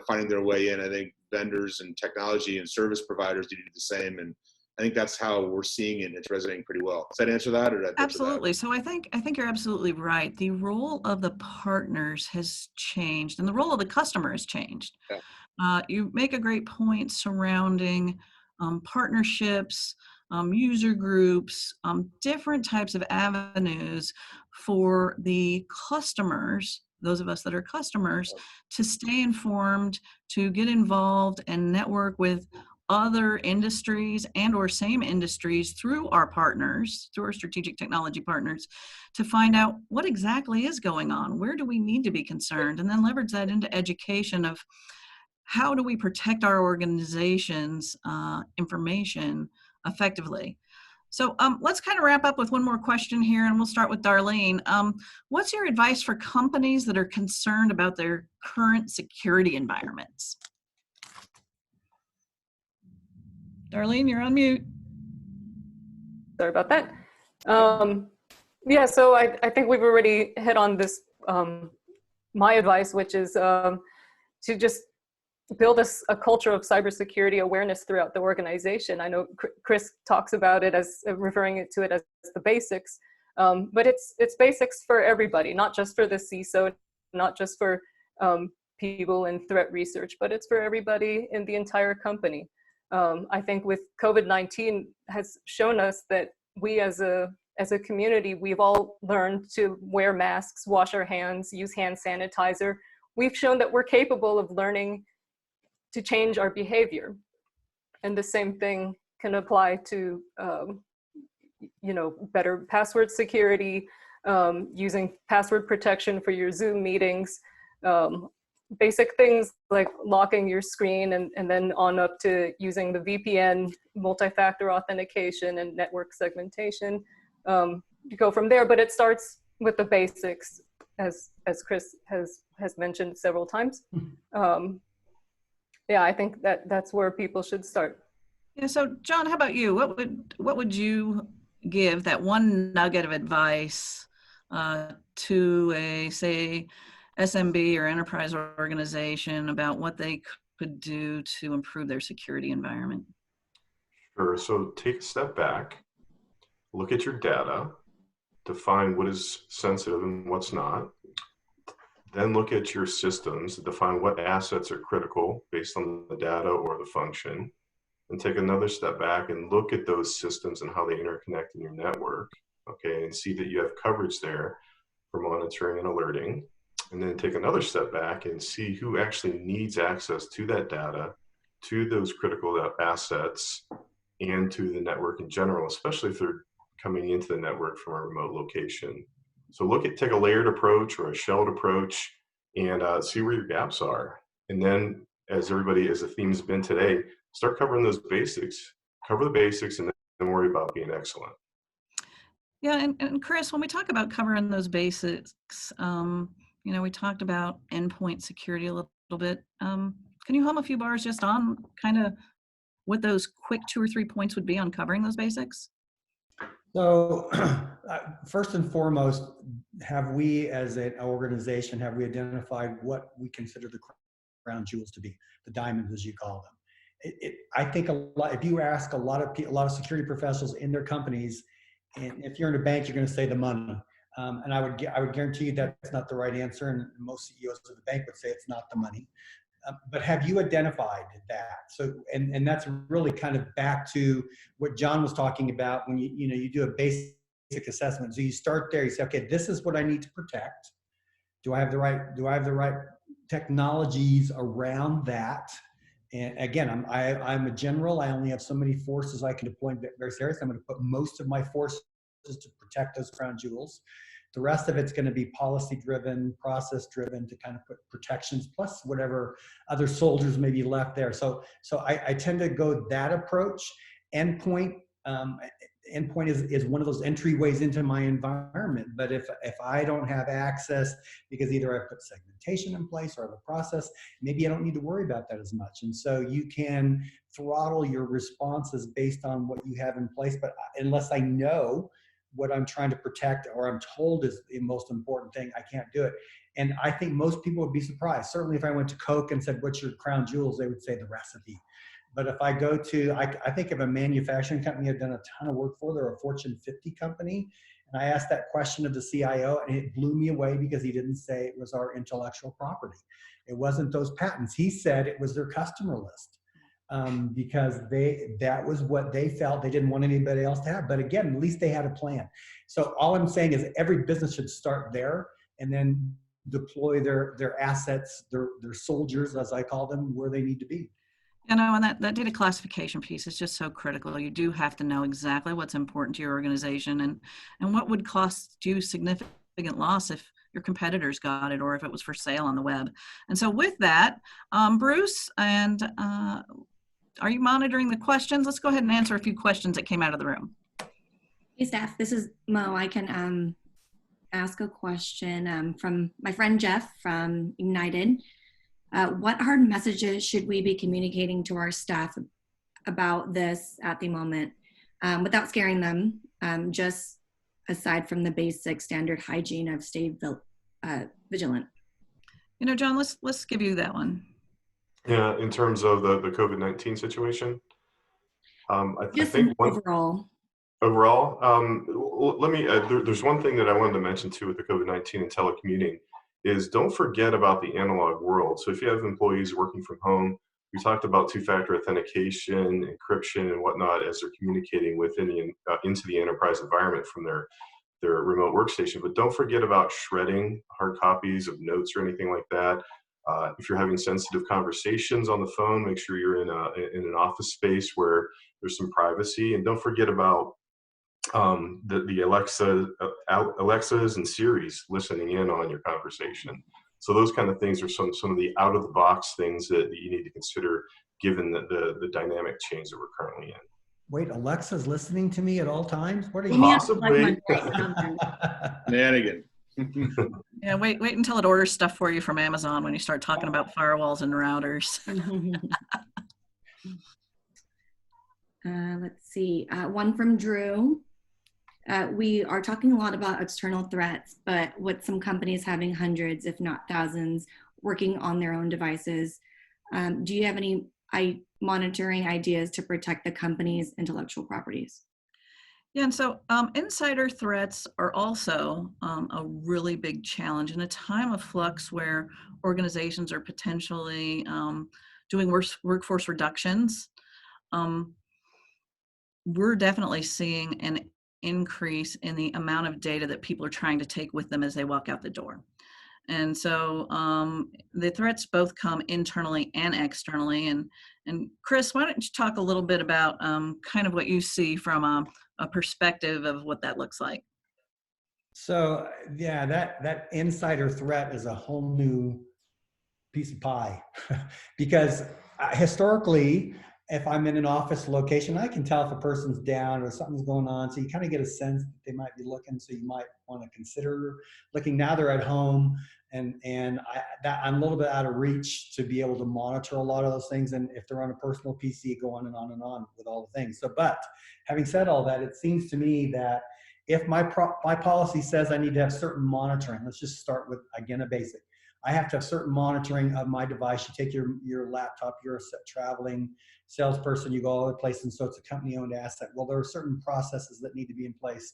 finding their way in. I think vendors and technology and service providers need to do the same, and I think that's how we're seeing it, and it's resonating pretty well. Does that answer that, or did I butcher Absolutely. So I think you're absolutely right. The role of the partners has changed, and the role of the customer has changed. Yeah. You make a great point surrounding partnerships, user groups, different types of avenues for the customers, those of us that are customers, to stay informed, to get involved and network with other industries and or same industries through our partners, through our strategic technology partners, to find out what exactly is going on, where do we need to be concerned, and then leverage that into education of how do we protect our organization's information effectively. So let's kind of wrap up with one more question here, and we'll start with Darlene. What's your advice for companies that are concerned about their current security environments? Darlene, you're on mute. Sorry about that. Yeah, so I think we've already hit on this, my advice, which is to just build a culture of cybersecurity awareness throughout the organization. I know Chris talks about it as referring to it as the basics, but it's basics for everybody, not just for the CISO, not just for people in threat research, but it's for everybody in the entire company. I think with COVID-19 has shown us that we as a community, we've all learned to wear masks, wash our hands, use hand sanitizer. We've shown that we're capable of learning to change our behavior. And the same thing can apply to, better password security, using password protection for your Zoom meetings, basic things like locking your screen and then on up to using the VPN, multi-factor authentication, and network segmentation. You go from there, but it starts with the basics, as Chris has mentioned several times. Yeah, I think that's where people should start. Yeah. So, John, how about you? What would you give that one nugget of advice to a, say, SMB or enterprise organization about what they could do to improve their security environment? Sure. So take a step back, look at your data, define what is sensitive and what's not. Then look at your systems, define what assets are critical based on the data or the function, and take another step back and look at those systems and how they interconnect in your network, okay, and see that you have coverage there for monitoring and alerting. And then take another step back and see who actually needs access to that data, to those critical assets, and to the network in general, especially if they're coming into the network from a remote location. So take a layered approach or a shelled approach and see where your gaps are. And then, as the theme's been today, start covering those basics. Cover the basics and then worry about being excellent. Yeah, and Chris, when we talk about covering those basics, we talked about endpoint security a little bit. Can you hum a few bars just on kind of what those quick 2 or 3 points would be on covering those basics? So first and foremost, have we as an organization, have we identified what we consider the crown jewels to be, the diamonds as you call them? I think if you ask a lot of security professionals in their companies, and if you're in a bank, you're going to say the money. And I would guarantee you that's not the right answer, and most CEOs of the bank would say it's not the money. But have you identified that? So, and that's really kind of back to what John was talking about when you do a basic assessment. So you start there. You say, okay, this is what I need to protect. Do I have the right technologies around that? And again, I'm a general. I only have so many forces I can deploy in various areas. I'm going to put most of my forces to protect those crown jewels. The rest of it's going to be policy driven, process driven to kind of put protections plus whatever other soldiers may be left there. So I tend to go that approach. Endpoint endpoint is one of those entryways into my environment. But if I don't have access because either I put segmentation in place or I have a process, maybe I don't need to worry about that as much. And so you can throttle your responses based on what you have in place. But unless I know what I'm trying to protect or I'm told is the most important thing, I can't do it. And I think most people would be surprised. Certainly if I went to Coke and said, what's your crown jewels? They would say the recipe. But if I go to, I think of a manufacturing company I've done a ton of work for, they're a Fortune 50 company. And I asked that question of the CIO and it blew me away because he didn't say it was our intellectual property. It wasn't those patents. He said it was their customer list. Because that was what they felt they didn't want anybody else to have. But again, at least they had a plan. So all I'm saying is every business should start there and then deploy their assets, their soldiers, as I call them, where they need to be. You know, and that data classification piece is just so critical. You do have to know exactly what's important to your organization and what would cost you significant loss if your competitors got it or if it was for sale on the web. And so with that, Bruce, and are you monitoring the questions? Let's go ahead and answer a few questions that came out of the room. Hey, Steph, this is Mo. I can ask a question from my friend Jeff from United. What hard messages should we be communicating to our staff about this at the moment without scaring them, just aside from the basic standard hygiene of stay vigilant? You know, John, let's give you that one. Yeah, in terms of the COVID-19 situation, I think overall. Let me, there's one thing that I wanted to mention too with the COVID-19 and telecommuting is don't forget about the analog world. So if you have employees working from home, we talked about two-factor authentication, encryption, and whatnot as they're communicating within into the enterprise environment from their remote workstation. But don't forget about shredding hard copies of notes or anything like that. If you're having sensitive conversations on the phone, make sure you're in an office space where there's some privacy, and don't forget about the Alexas and Siris listening in on your conversation. So those kind of things are some of the out of the box things that you need to consider given the dynamic change that we're currently in. Wait, Alexa's listening to me at all times? What are you? Possibly. Shenanigan. Yeah, wait until it orders stuff for you from Amazon when you start talking about firewalls and routers. Let's see, one from Drew. We are talking a lot about external threats, but with some companies having hundreds, if not thousands, working on their own devices, do you have any monitoring ideas to protect the company's intellectual properties? Yeah, and so insider threats are also a really big challenge in a time of flux where organizations are potentially doing workforce reductions. We're definitely seeing an increase in the amount of data that people are trying to take with them as they walk out the door. And so the threats both come internally and externally. And Chris, why don't you talk a little bit about kind of what you see from a perspective of what that looks like? So yeah, that insider threat is a whole new piece of pie because historically, if I'm in an office location, I can tell if a person's down or something's going on. So you kind of get a sense that they might be looking. So you might want to consider looking. Now they're at home, and I'm a little bit out of reach to be able to monitor a lot of those things. And if they're on a personal PC, go on and on and on with all the things. So, but having said all that, it seems to me that if my policy says I need to have certain monitoring, let's just start with, again, a basic. I have to have certain monitoring of my device. You take your laptop, you're a traveling salesperson, you go all over the place, and so it's a company-owned asset. Well, there are certain processes that need to be in place.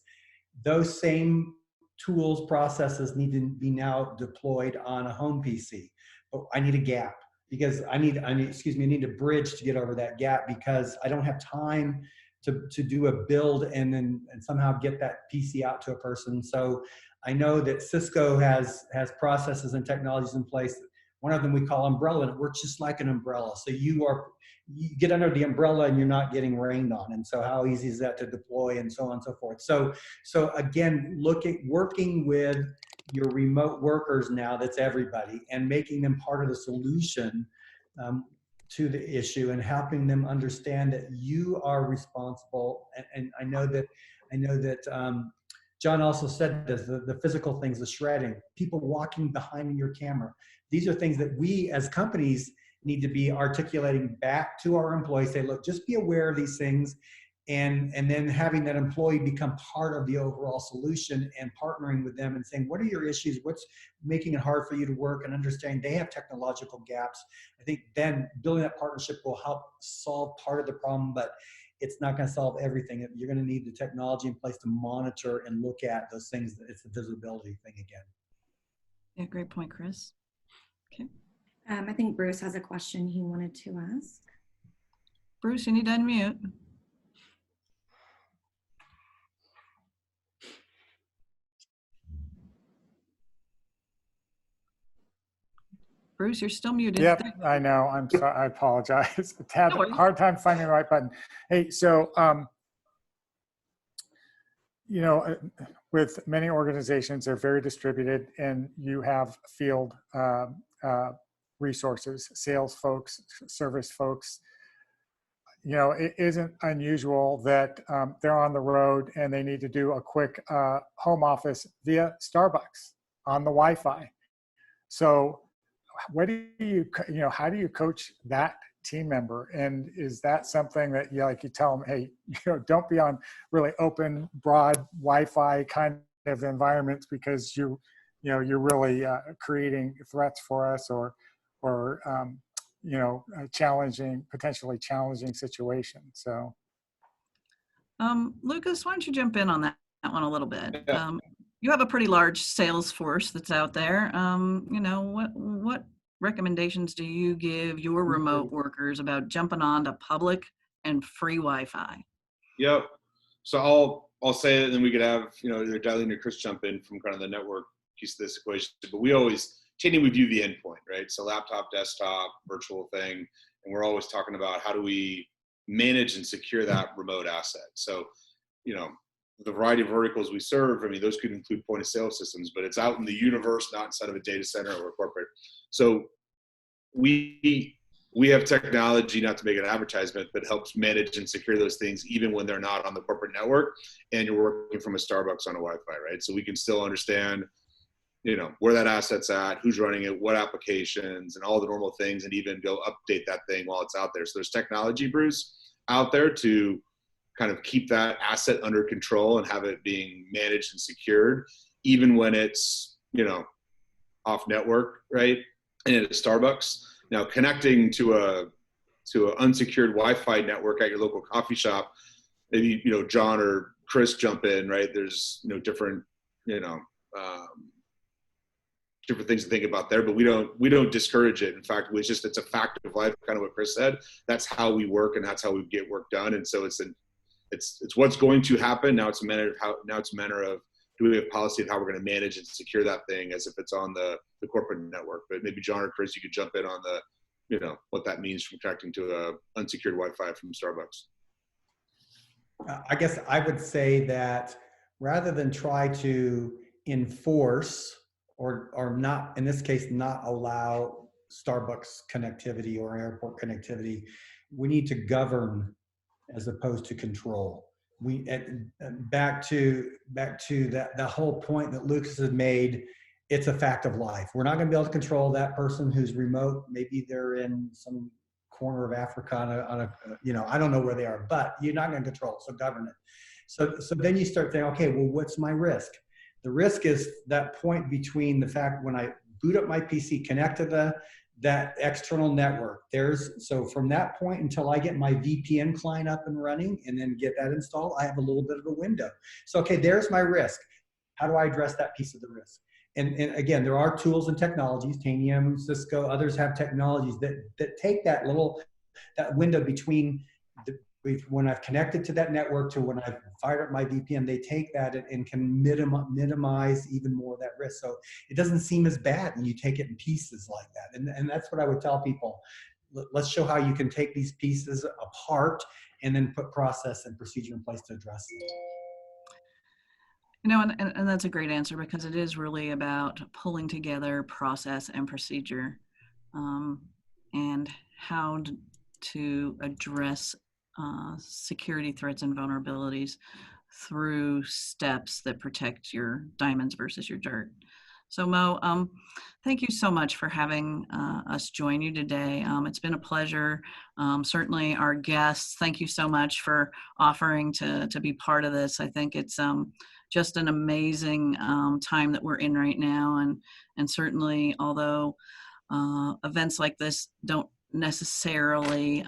Those same tools, processes need to be now deployed on a home PC. But I need a gap because I need a bridge to get over that gap because I don't have time to do a build and somehow get that PC out to a person. So I know that Cisco has processes and technologies in place One of them we call umbrella, and it works just like an umbrella. So you get under the umbrella and you're not getting rained on. And so how easy is that to deploy, and so on and so forth. So again, look at working with your remote workers now, that's everybody, and making them part of the solution to the issue, and helping them understand that you are responsible. And I know that John also said this, the physical things, the shredding, people walking behind your camera. These are things that we as companies need to be articulating back to our employees, say, look, just be aware of these things, and then having that employee become part of the overall solution, and partnering with them and saying, what are your issues? What's making it hard for you to work, and understanding they have technological gaps. I think then building that partnership will help solve part of the problem, but it's not going to solve everything. You're going to need the technology in place to monitor and look at those things. It's the visibility thing again. Yeah, great point, Chris. Okay. I think Bruce has a question he wanted to ask. Bruce, you need to unmute. Bruce, you're still muted. Yep, I know. I'm sorry. I apologize. Had No a hard time finding the right button. Hey, so, you know, with many organizations, they're very distributed, and you have field resources, sales folks, service folks. You know, it isn't unusual that they're on the road and they need to do a quick home office via Starbucks on the Wi-Fi. So what do you know, how do you coach that team member? And is that something that you tell them, hey, don't be on really open, broad Wi-Fi kind of environments, because you're really creating threats for us, or potentially challenging situation. So Lucas, why don't you jump in on that one a little bit? Yeah. You have a pretty large sales force that's out there. What recommendations do you give your remote workers about jumping onto public and free Wi-Fi? Yep. So I'll say it, and then we could have, either Darlene or Chris jump in from kind of the network piece of this equation. But we view the endpoint, right? So laptop, desktop, virtual thing. And we're always talking about how do we manage and secure that remote asset. So, the variety of verticals we serve, I mean, those could include point of sale systems, but it's out in the universe, not inside of a data center or a corporate. So we have technology, not to make an advertisement, but helps manage and secure those things even when they're not on the corporate network and you're working from a Starbucks on a Wi-Fi, right? So we can still understand, where that asset's at, who's running it, what applications, and all the normal things, and even go update that thing while it's out there. So there's technology, Bruce, out there to kind of keep that asset under control and have it being managed and secured, even when it's, off network, right? And at a Starbucks. Now, connecting to an unsecured Wi-Fi network at your local coffee shop, maybe, John or Chris jump in, right? There's, different, different things to think about there, but we don't discourage it. In fact, it's a fact of life, kind of what Chris said. That's how we work, and that's how we get work done. And so it's what's going to happen. Now it's a matter of do we have policy of how we're going to manage and secure that thing as if it's on the corporate network. But maybe John or Chris, you could jump in on the, what that means from connecting to a unsecured Wi-Fi from Starbucks. I guess I would say that rather than try to enforce or not, in this case, not allow Starbucks connectivity or airport connectivity, we need to govern as opposed to control. Back to the whole point that Lucas has made. It's a fact of life. We're not going to be able to control that person who's remote. Maybe they're in some corner of Africa on a I don't know where they are, but you're not going to control it. So govern it. So then you start saying, okay, well, what's my risk? The risk is that point between the fact when I boot up my PC, connect to that external network. So from that point until I get my VPN client up and running and then get that installed, I have a little bit of a window. So, okay, there's my risk. How do I address that piece of the risk? And again, there are tools and technologies, Tanium, Cisco, others have technologies that take that window between when I've connected to that network to when I've fired up my VPN, they take that and can minimize even more of that risk. So it doesn't seem as bad when you take it in pieces like that. And that's what I would tell people. Let's show how you can take these pieces apart and then put process and procedure in place to address it. You know, and that's a great answer, because it is really about pulling together process and procedure, and how to address security threats and vulnerabilities through steps that protect your diamonds versus your dirt. So Mo, thank you so much for having us join you today. It's been a pleasure. Certainly our guests, thank you so much for offering to be part of this. I think it's just an amazing time that we're in right now. And certainly, although events like this don't necessarily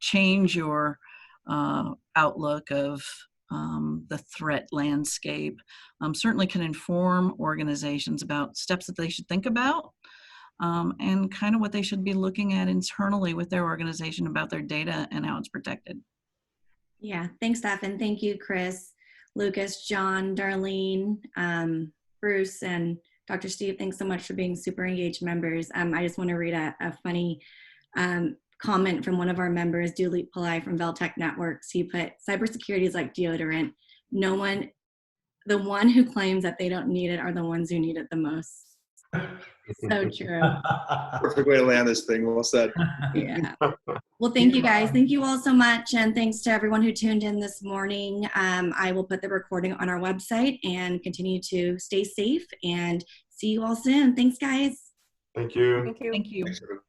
change your outlook of the threat landscape, certainly can inform organizations about steps that they should think about, and kind of what they should be looking at internally with their organization about their data and how it's protected. Yeah, thanks, Steph, and thank you, Chris, Lucas, John, Darlene, Bruce, and Dr. Steve. Thanks so much for being super engaged members. I just want to read a funny comment from one of our members, Duleep Pillai from Veltec Networks. He put, "Cybersecurity is like deodorant. The one who claims that they don't need it are the ones who need it the most." So true. Perfect way to land this thing. Well said. Yeah. Well, thank you guys. Thank you all so much. And thanks to everyone who tuned in this morning. I will put the recording on our website and continue to stay safe and see you all soon. Thanks, guys. Thank you. Thank you. Thank you. Thanks, everyone.